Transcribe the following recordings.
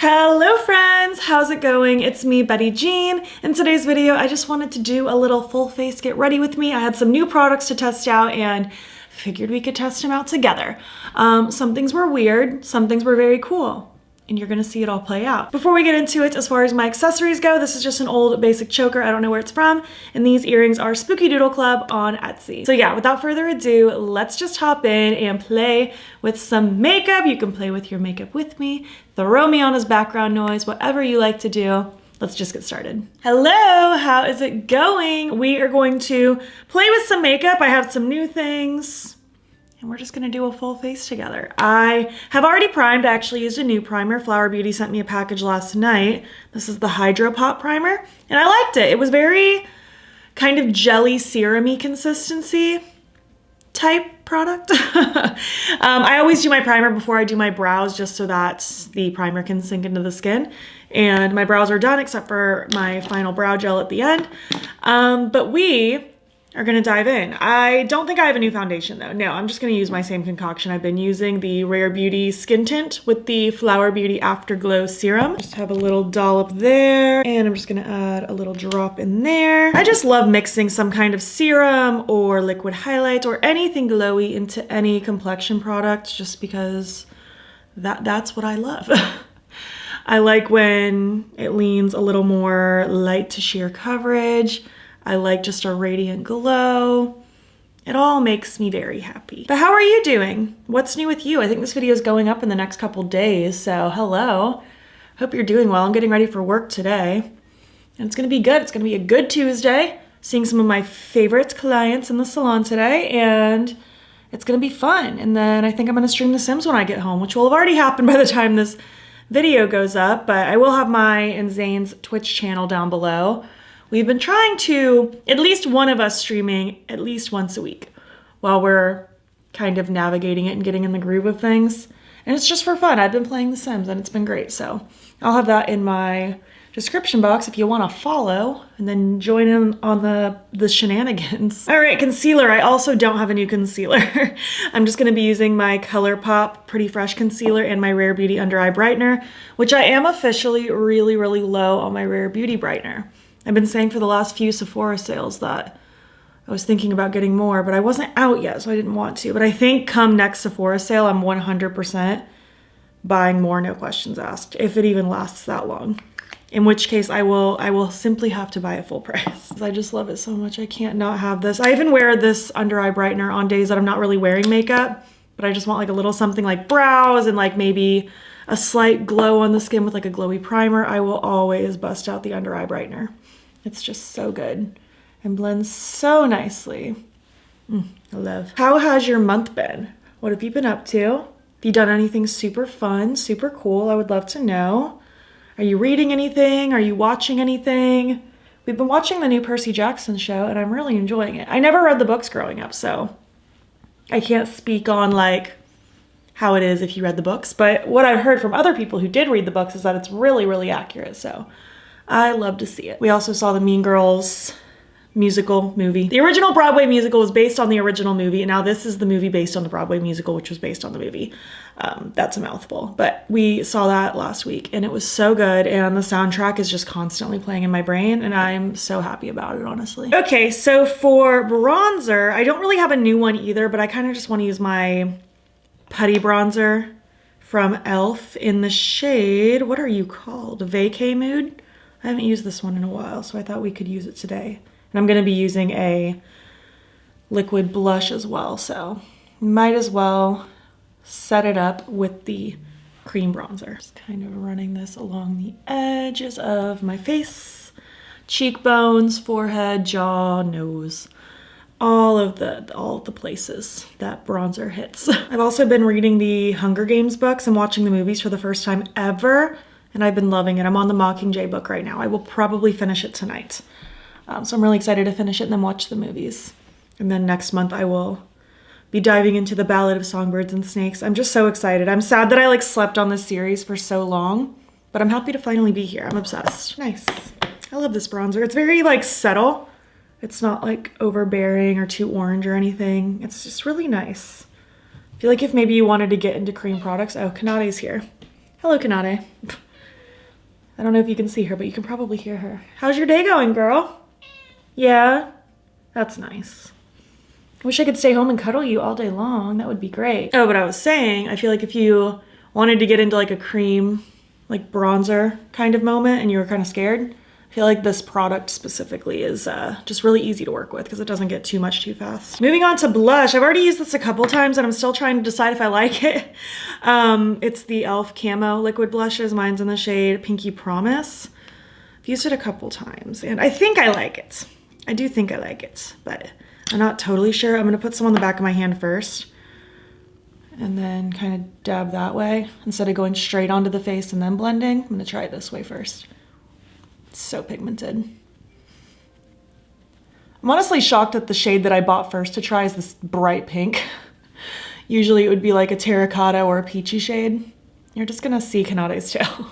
Hello friends, how's it going? It's me, Betty Jean. In today's video, I just wanted to do a little full face get ready with me. I had some new products to test out and figured we could test them out together. Some things were weird, some things were very cool, and you're gonna see it all play out. Before we get into it, as far as my accessories go, this is just an old basic choker. I don't know where it's from, and these earrings are Spooky Doodle Club on Etsy. So yeah, without further ado, let's just hop in and play with some makeup. You can play with your makeup with me, throw me on as background noise, whatever you like to do. Let's just get started. Hello, how is it going? We are going to play with some makeup. I have some new things, and we're just gonna do a full face together. I have already primed. I actually used a new primer. Flower Beauty sent me a package last night. This is the Hydro Pop primer, and I liked it. It was very kind of jelly serum-y consistency type product. I always do my primer before I do my brows just so that the primer can sink into the skin. And my brows are done except for my final brow gel at the end. But we are gonna dive in. I don't think I have a new foundation though. No, I'm just gonna use my same concoction I've been using, the Rare Beauty Skin Tint with the Flower Beauty Afterglow Serum. Just have a little dollop there, and I'm just gonna add a little drop in there. I just love mixing some kind of serum or liquid highlight or anything glowy into any complexion product just because that's what I love. I like when it leans a little more light to sheer coverage. I like just a radiant glow. It all makes me very happy. But how are you doing? What's new with you? I think this video is going up in the next couple days, so hello. Hope you're doing well. I'm getting ready for work today, and it's gonna be good. It's gonna be a good Tuesday. Seeing some of my favorite clients in the salon today, and it's gonna be fun. And then I think I'm gonna stream The Sims when I get home, which will have already happened by the time this video goes up, but I will have my and Zane's Twitch channel down below. We've been trying to, at least one of us streaming at least once a week while we're kind of navigating it and getting in the groove of things. And it's just for fun. I've been playing The Sims and it's been great. So I'll have that in my description box if you want to follow and then join in on the shenanigans. All right, concealer. I also don't have a new concealer. I'm just going to be using my ColourPop Pretty Fresh Concealer and my Rare Beauty Under Eye Brightener, which I am officially really, really low on my Rare Beauty Brightener. I've been saying for the last few Sephora sales that I was thinking about getting more, but I wasn't out yet, so I didn't want to. But I think come next Sephora sale, I'm 100% buying more, no questions asked, if it even lasts that long. In which case, I will simply have to buy it full price. I just love it so much. I can't not have this. I even wear this under eye brightener on days that I'm not really wearing makeup, but I just want like a little something like brows and like maybe a slight glow on the skin with like a glowy primer. I will always bust out the under eye brightener. It's just so good and blends so nicely. I love. How has your month been? What have you been up to? Have you done anything super fun, super cool? I would love to know. Are you reading anything? Are you watching anything? We've been watching the new Percy Jackson show and I'm really enjoying it. I never read the books growing up, so I can't speak on like how it is if you read the books, but what I've heard from other people who did read the books is that it's really, really accurate, so I love to see it. We also saw the Mean Girls musical movie. The original Broadway musical was based on the original movie, and now this is the movie based on the Broadway musical, which was based on the movie. That's a mouthful, but we saw that last week, and it was so good, and the soundtrack is just constantly playing in my brain, and I'm so happy about it, honestly. Okay, so for bronzer, I don't really have a new one either, but I kind of just want to use my putty bronzer from e.l.f. in the shade, what are you called? Vacay Mood? I haven't used this one in a while, so I thought we could use it today. And I'm gonna be using a liquid blush as well, so might as well set it up with the cream bronzer. Just kind of running this along the edges of my face, cheekbones, forehead, jaw, nose, all of the places that bronzer hits. I've also been reading the Hunger Games books and watching the movies for the first time ever, and I've been loving it. I'm on the Mockingjay book right now. I will probably finish it tonight. So I'm really excited to finish it and then watch the movies. And then next month I will be diving into the Ballad of Songbirds and Snakes. I'm just so excited. I'm sad that I like slept on this series for so long, but I'm happy to finally be here. I'm obsessed. Nice. I love this bronzer. It's very like subtle. It's not like overbearing or too orange or anything. It's just really nice. I feel like if maybe you wanted to get into cream products. Oh, Kanade's here. Hello, Kanade. I don't know if you can see her, but you can probably hear her. How's your day going, girl? Yeah? That's nice. I wish I could stay home and cuddle you all day long. That would be great. Oh, but I was saying, I feel like if you wanted to get into like a cream, like bronzer kind of moment and you were kind of scared, I feel like this product specifically is just really easy to work with because it doesn't get too much too fast. Moving on to blush. I've already used this a couple times and I'm still trying to decide if I like it. It's the e.l.f. Camo liquid blushes. Mine's in the shade Pinky Promise. I've used it a couple times and I think I like it. I do think I like it, but I'm not totally sure. I'm gonna put some on the back of my hand first and then kind of dab that way instead of going straight onto the face and then blending. I'm gonna try it this way first. It's so pigmented. I'm honestly shocked that the shade that I bought first to try is this bright pink. Usually it would be like a terracotta or a peachy shade. You're just gonna see Kanade's tail.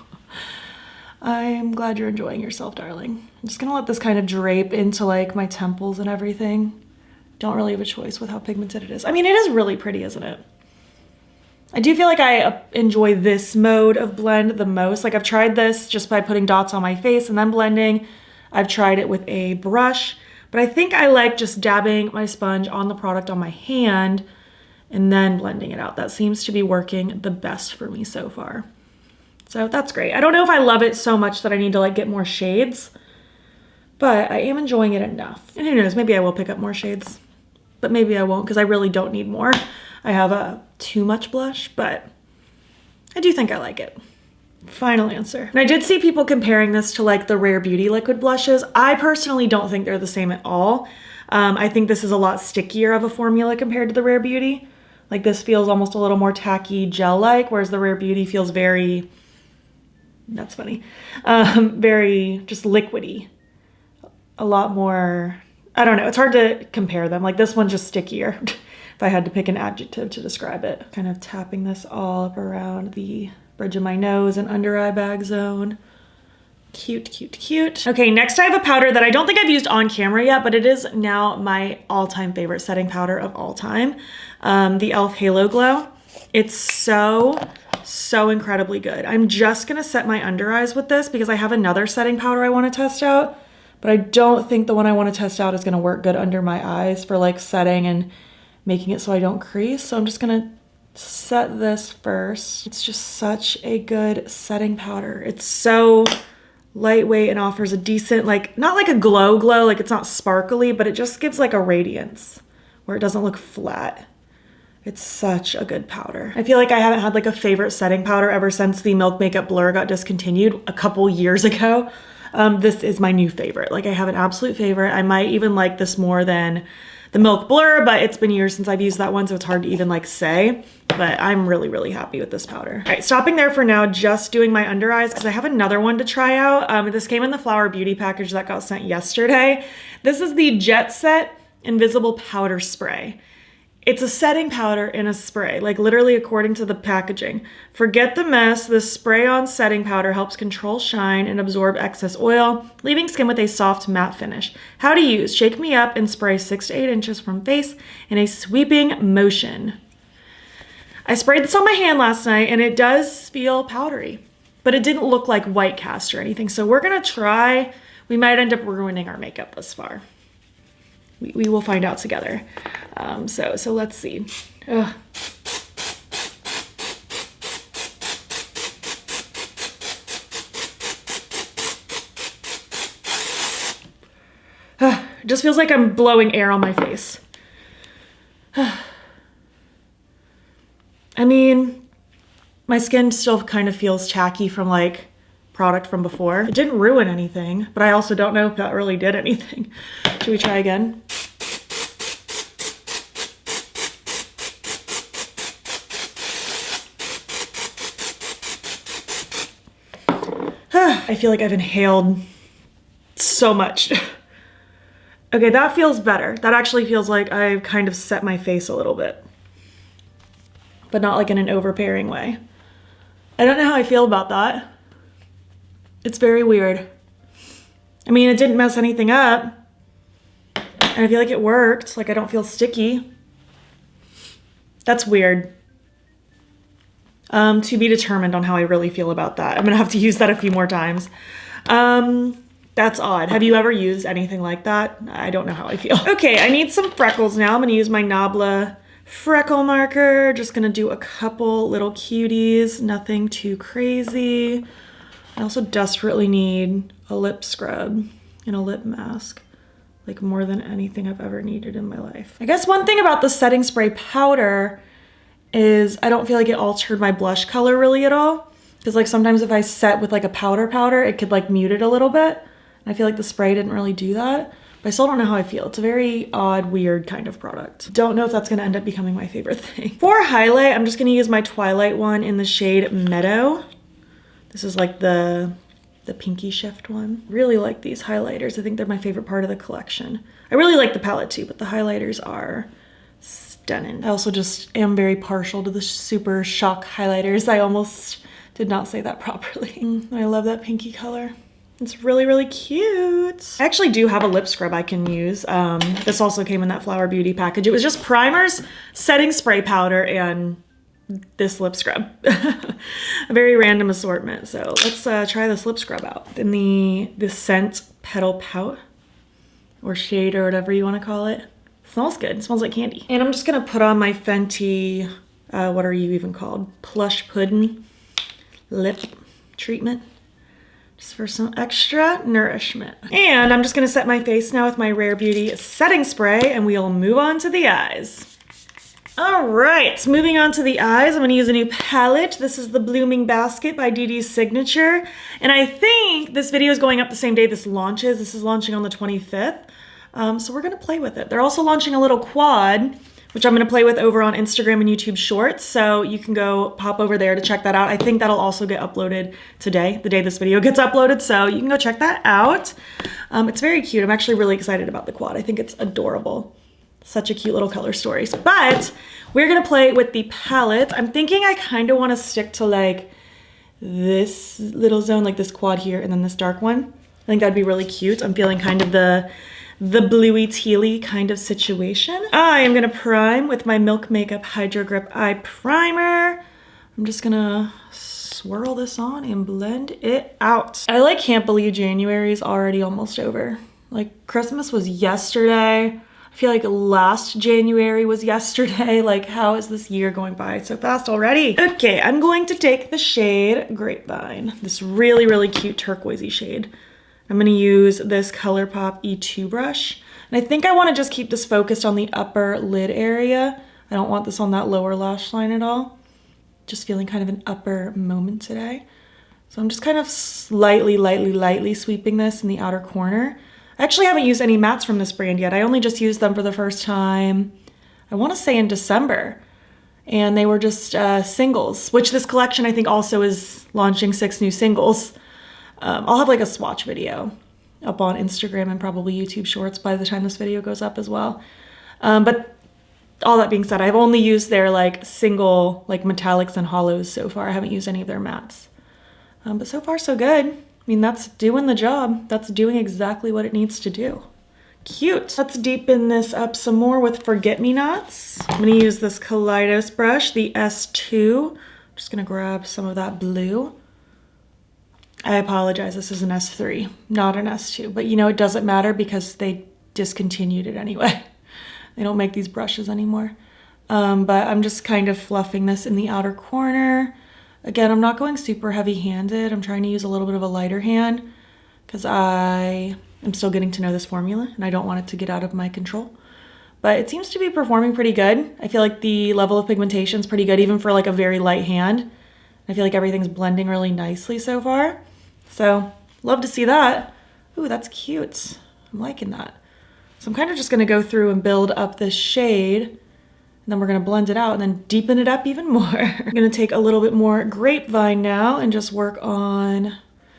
I'm glad you're enjoying yourself, darling. I'm just gonna let this kind of drape into like my temples and everything. Don't really have a choice with how pigmented it is. I mean, it is really pretty, isn't it? I do feel like I enjoy this mode of blend the most. Like I've tried this just by putting dots on my face and then blending. I've tried it with a brush, but I think I like just dabbing my sponge on the product on my hand and then blending it out. That seems to be working the best for me so far. So that's great. I don't know if I love it so much that I need to like get more shades, but I am enjoying it enough. And who knows, maybe I will pick up more shades, but maybe I won't because I really don't need more. I have too much blush, but I do think I like it. Final answer. And I did see people comparing this to like the Rare Beauty liquid blushes. I personally don't think they're the same at all. I think this is a lot stickier of a formula compared to the Rare Beauty. Like this feels almost a little more tacky gel-like, whereas the Rare Beauty feels very, that's funny, very just liquidy. A lot more, I don't know, it's hard to compare them. Like this one's just stickier. If I had to pick an adjective to describe it. Kind of tapping this all up around the bridge of my nose and under eye bag zone. Cute, cute, cute. Okay, next I have a powder that I don't think I've used on camera yet, but it is now my all-time favorite setting powder of all time. The e.l.f. Halo Glow. It's so incredibly good. I'm just gonna set my under eyes with this because I have another setting powder I wanna test out, but I don't think the one I wanna test out is gonna work good under my eyes for like setting and making it so I don't crease. So I'm just gonna set this first. It's just such a good setting powder. It's so lightweight and offers a decent, like, not like a glow, like it's not sparkly, but it just gives like a radiance where it doesn't look flat. It's such a good powder. I feel like I haven't had like a favorite setting powder ever since the Milk Makeup Blur got discontinued a couple years ago. This is my new favorite. Like I have an absolute favorite. I might even like this more than the Milk Blur, but it's been years since I've used that one, so it's hard to even like say, but I'm really, really happy with this powder. All right, stopping there for now, just doing my under eyes because I have another one to try out. This came in the Flower Beauty package that got sent yesterday. This is the Jet Set Invisible Powder Spray. It's a setting powder in a spray, like literally according to the packaging. Forget the mess, this spray-on setting powder helps control shine and absorb excess oil, leaving skin with a soft matte finish. How to use: shake me up and spray 6 to 8 inches from face in a sweeping motion. I sprayed this on my hand last night and it does feel powdery, but it didn't look like white cast or anything. So we're gonna try. We might end up ruining our makeup this far. We will find out together. So let's see. Ugh. It just feels like I'm blowing air on my face. I mean, my skin still kind of feels tacky from like product from before. It didn't ruin anything, but I also don't know if that really did anything. Should we try again? I feel like I've inhaled so much. Okay, that feels better. That actually feels like I've kind of set my face a little bit, but not like in an overbearing way. I don't know how I feel about that. It's very weird. I mean, it didn't mess anything up, and I feel like it worked. Like I don't feel sticky. That's weird. To be determined on how I really feel about that. I'm gonna have to use that a few more times. That's odd. Have you ever used anything like that? I don't know how I feel. Okay, I need some freckles now. I'm gonna use my Nabla freckle marker. Just gonna do a couple little cuties, nothing too crazy. I also desperately need a lip scrub and a lip mask, like more than anything I've ever needed in my life. I guess one thing about the setting spray powder is I don't feel like it altered my blush color really at all. Because like sometimes if I set with like a powder, it could like mute it a little bit. And I feel like the spray didn't really do that. But I still don't know how I feel. It's a very odd, weird kind of product. Don't know if that's gonna end up becoming my favorite thing. For highlight, I'm just gonna use my Twilight one in the shade Meadow. This is like the pinky shift one. Really like these highlighters. I think they're my favorite part of the collection. I really like the palette too, but the highlighters are stunning. I also just am very partial to the super shock highlighters. I almost did not say that properly. I love that pinky color. It's really, really cute. I actually do have a lip scrub I can use. This also came in that Flower Beauty package. It was just primers, setting spray powder, and this lip scrub. A very random assortment. So let's try this lip scrub out. In the scent Petal Pout, or shade, or whatever you want to call it. Smells good. It smells like candy. And I'm just gonna put on my Fenty, what are you even called? Plush Pudding lip treatment, just for some extra nourishment. And I'm just gonna set my face now with my Rare Beauty setting spray, and we'll move on to the eyes. All right, moving on to the eyes, I'm gonna use a new palette. This is the Blooming Basket by DD's Signature. And I think this video is going up the same day this launches. This is launching on the 25th. So we're gonna play with it. They're also launching a little quad, which I'm gonna play with over on Instagram and YouTube Shorts. So you can go pop over there to check that out. I think that'll also get uploaded today, the day this video gets uploaded. So you can go check that out. It's very cute. I'm actually really excited about the quad. I think it's adorable. Such a cute little color stories. But we're gonna play with the palette. I'm thinking I kind of want to stick to like this little zone, like this quad here, and then this dark one. I think that'd be really cute. I'm feeling kind of the bluey tealy kind of situation. I am gonna prime with my Milk Makeup Hydro Grip Eye Primer. I'm just gonna swirl this on and blend it out. I can't believe January is already almost over. Like Christmas was yesterday. I feel like last January was yesterday. Like, how is this year going by so fast already? Okay, I'm going to take the shade Grapevine, this really, really cute turquoisey shade. I'm gonna use this ColourPop E2 brush. And I think I wanna just keep this focused on the upper lid area. I don't want this on that lower lash line at all. Just feeling kind of an upper moment today. So I'm just kind of lightly sweeping this in the outer corner. I actually haven't used any mattes from this brand yet. I only just used them for the first time, I wanna say in December. And they were just singles, which this collection I think also is launching 6 new singles. I'll have like a swatch video up on Instagram and probably YouTube Shorts by the time this video goes up as well. But all that being said, I've only used their like single like metallics and hollows so far. I haven't used any of their mattes. But so far so good. I mean, that's doing the job. That's doing exactly what it needs to do. Cute. Let's deepen this up some more with Forget Me Nots. I'm gonna use this Kaleidos brush, the S2. I'm just gonna grab some of that blue. I apologize, this is an S3, not an S2, but you know, it doesn't matter because they discontinued it anyway. They don't make these brushes anymore. But I'm just kind of fluffing this in the outer corner. Again, I'm not going super heavy-handed. I'm trying to use a little bit of a lighter hand because I am still getting to know this formula and I don't want it to get out of my control. But it seems to be performing pretty good. I feel like the level of pigmentation is pretty good, even for like a very light hand. I feel like everything's blending really nicely so far. So, love to see that. Ooh, that's cute. I'm liking that. So I'm kind of just gonna go through and build up this shade, and then we're gonna blend it out and then deepen it up even more. I'm gonna take a little bit more Grapevine now and just work on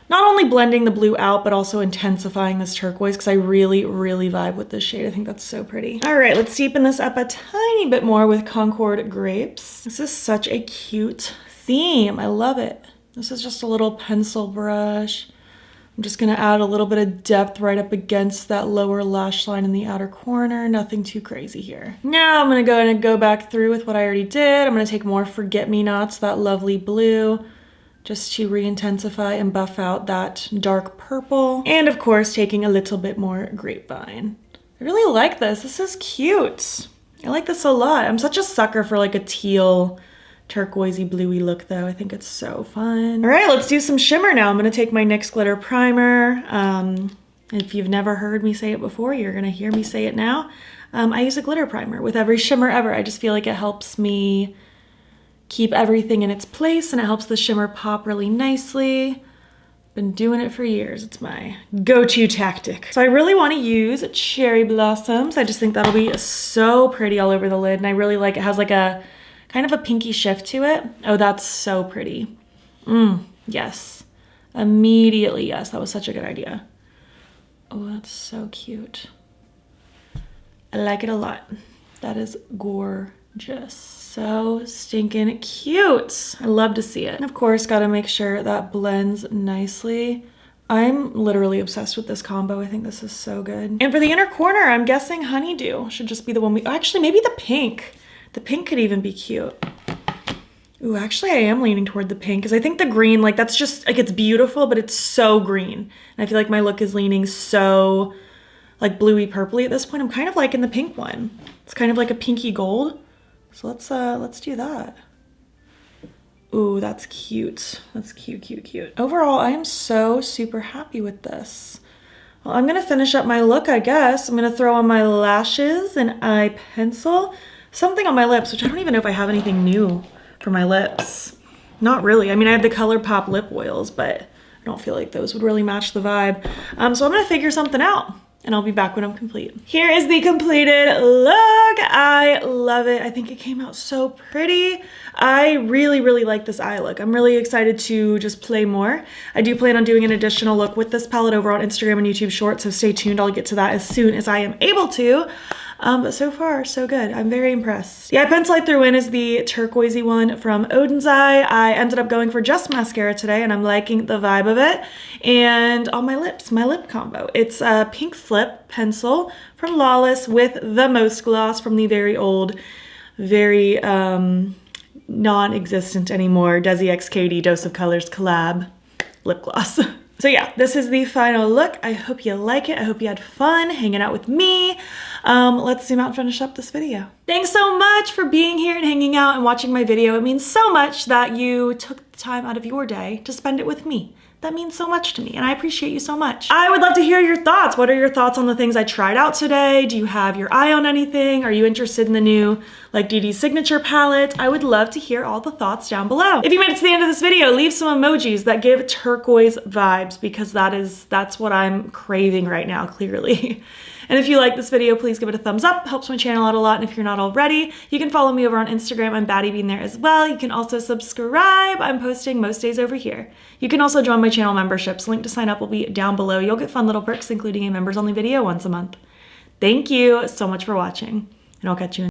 not only blending the blue out, but also intensifying this turquoise because I really, really vibe with this shade. I think that's so pretty. All right, let's deepen this up a tiny bit more with Concord Grapes. This is such a cute theme. I love it. This is just a little pencil brush. I'm I'm just gonna add a little bit of depth right up against that lower lash line in the outer corner. Nothing too crazy here. Now I'm gonna go back through with what I already did. I'm gonna take more Forget-Me-Nots, that lovely blue, just to re-intensify and buff out that dark purple. And of course, taking a little bit more Grapevine. I really like this. This is cute. I like this a lot. I'm such a sucker for like a teal, turquoisey, bluey look though. I think it's so fun. All right, let's do some shimmer now. I'm gonna take my NYX Glitter Primer. If you've never heard me say it before, you're gonna hear me say it now. I use a glitter primer with every shimmer ever. I just feel like it helps me keep everything in its place and it helps the shimmer pop really nicely. Been doing it for years. It's my go-to tactic. So I really want to use Cherry Blossoms. I just think that'll be so pretty all over the lid. And I really like it. It has like a kind of a pinky shift to it. Oh, that's so pretty. Yes. Immediately, yes. That was such a good idea. Oh, that's so cute. I like it a lot. That is gorgeous. So stinking cute. I love to see it. And of course, gotta make sure that blends nicely. I'm literally obsessed with this combo. I think this is so good. And for the inner corner, I'm guessing Honeydew should just be the one we, actually maybe the pink. The pink could even be cute. Ooh, actually I am leaning toward the pink because I think the green, like that's just, like it's beautiful, but it's so green. And I feel like my look is leaning so like bluey purpley at this point. I'm kind of liking the pink one. It's kind of like a pinky gold. So let's do that. Ooh, that's cute. That's cute, cute, cute. Overall, I am so super happy with this. Well, I'm gonna finish up my look, I guess. I'm gonna throw on my lashes and eye pencil. Something on my lips, which I don't even know if I have anything new for my lips. Not really. I mean, I have the ColourPop lip oils, but I don't feel like those would really match the vibe. So I'm gonna figure something out. And I'll be back when I'm complete. Here is the completed look. I love it. I think it came out so pretty. I really, really like this eye look. I'm really excited to just play more. I do plan on doing an additional look with this palette over on Instagram and YouTube Shorts, so stay tuned. I'll get to that as soon as I am able to. But so far, so good. I'm very impressed. The eye pencil I threw in is the turquoisey one from Odin's Eye. I ended up going for just mascara today, and I'm liking the vibe of it. And on my lips, my lip combo. It's a pink slip pencil from Lawless with the Most Gloss from the very old, very non-existent anymore Desi X Katy Dose of Colors collab lip gloss. So yeah, this is the final look. I hope you like it. I hope you had fun hanging out with me. Let's zoom out and finish up this video. Thanks so much for being here and hanging out and watching my video. It means so much that you took the time out of your day to spend it with me. That means so much to me, and I appreciate you so much. I would love to hear your thoughts. What are your thoughts on the things I tried out today? Do you have your eye on anything? Are you interested in the new like DD Signature palette? I would love to hear all the thoughts down below. If you made it to the end of this video, leave some emojis that give turquoise vibes because that's what I'm craving right now, clearly. And if you like this video, please give it a thumbs up. Helps my channel out a lot. And if you're not already, you can follow me over on Instagram. I'm battybean there as well. You can also subscribe. I'm posting most days over here. You can also join my channel memberships. Link to sign up will be down below. You'll get fun little perks, including a members only video once a month. Thank you so much for watching, and I'll catch you in